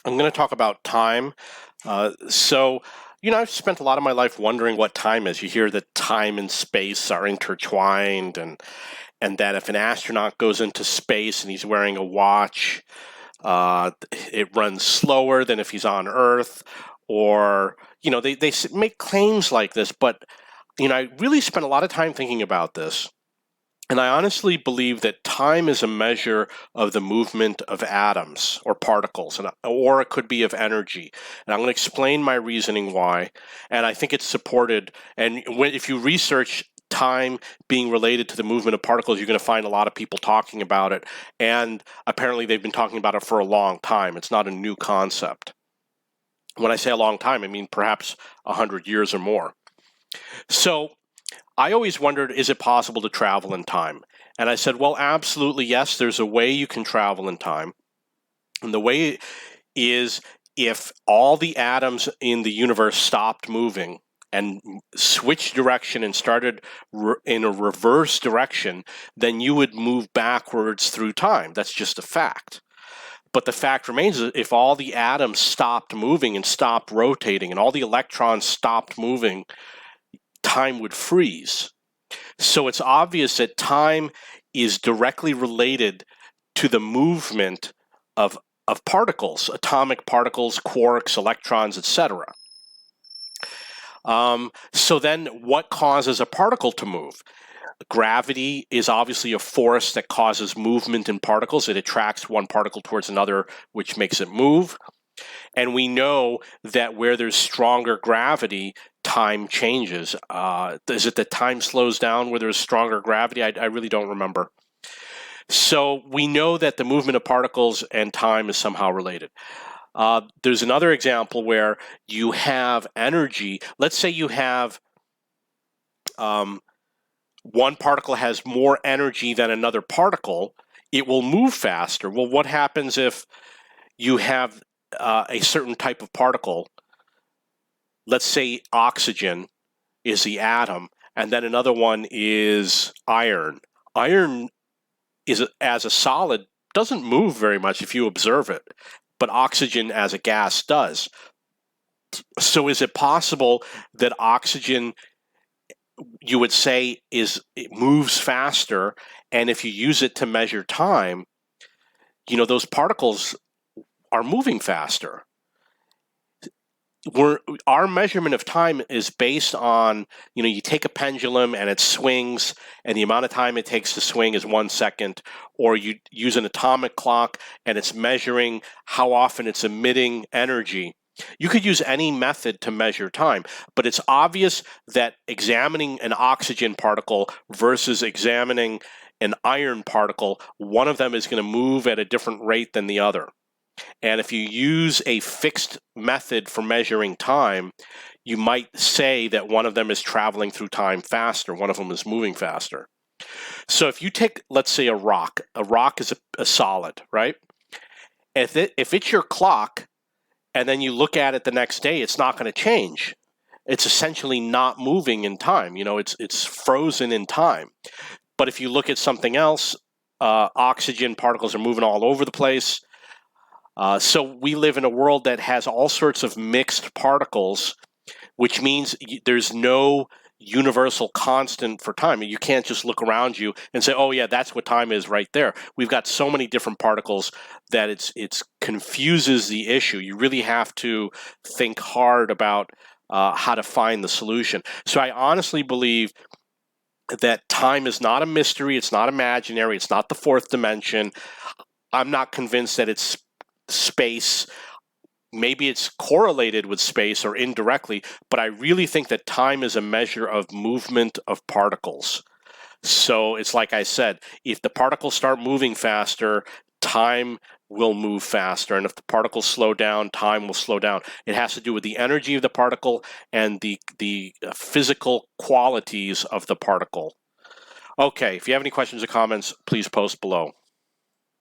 I'm going to talk about time. I've spent a lot of my life wondering what time is. You hear that time and space are intertwined, and that if an astronaut goes into space and he's wearing a watch, it runs slower than if he's on Earth. Or, they make claims like this, but, I really spent a lot of time thinking about this. And I honestly believe that time is a measure of the movement of atoms or particles, or it could be of energy. And I'm going to explain my reasoning why. And I think it's supported. And if you research time being related to the movement of particles, you're going to find a lot of people talking about it. And apparently they've been talking about it for a long time. It's not a new concept. When I say a long time, I mean perhaps 100 years or more. So I always wondered, is it possible to travel in time? And I said, well, absolutely, yes, there's a way you can travel in time. And the way is if all the atoms in the universe stopped moving and switched direction and started in a reverse direction, then you would move backwards through time. That's just a fact. But the fact remains that if all the atoms stopped moving and stopped rotating and all the electrons stopped moving, time would freeze. So it's obvious that time is directly related to the movement of particles, atomic particles, quarks, electrons, etc. So then what causes a particle to move? Gravity is obviously a force that causes movement in particles. It attracts one particle towards another, which makes it move. And we know that where there's stronger gravity, time changes. Is it that time slows down where there's stronger gravity? I really don't remember. So we know that the movement of particles and time is somehow related. There's another example where you have energy. Let's say you have one particle has more energy than another particle. It will move faster. Well, what happens if you have a certain type of particle? Let's say oxygen is the atom, and then another one is iron. Iron is as a solid doesn't move very much if you observe it, but oxygen as a gas does. So is it possible that oxygen, you would say, it moves faster, and if you use it to measure time, those particles are moving faster? Our measurement of time is based on, you take a pendulum and it swings, and the amount of time it takes to swing is 1 second, or you use an atomic clock and it's measuring how often it's emitting energy. You could use any method to measure time, but it's obvious that examining an oxygen particle versus examining an iron particle, one of them is going to move at a different rate than the other. And if you use a fixed method for measuring time, you might say that one of them is traveling through time faster, one of them is moving faster. So if you take, let's say, a rock is a solid, right? If it's your clock, and then you look at it the next day, it's not going to change. It's essentially not moving in time. It's frozen in time. But if you look at something else, oxygen particles are moving all over the place. So we live in a world that has all sorts of mixed particles, which means there's no universal constant for time. You can't just look around you and say, oh yeah, that's what time is right there. We've got so many different particles that it's confuses the issue. You really have to think hard about how to find the solution. So I honestly believe that time is not a mystery. It's not imaginary. It's not the fourth dimension. I'm not convinced that it's space. Maybe it's correlated with space or indirectly, but I really think that time is a measure of movement of particles. So it's like I said, if the particles start moving faster, time will move faster. And if the particles slow down, time will slow down. It has to do with the energy of the particle and the physical qualities of the particle. Okay, if you have any questions or comments, please post below.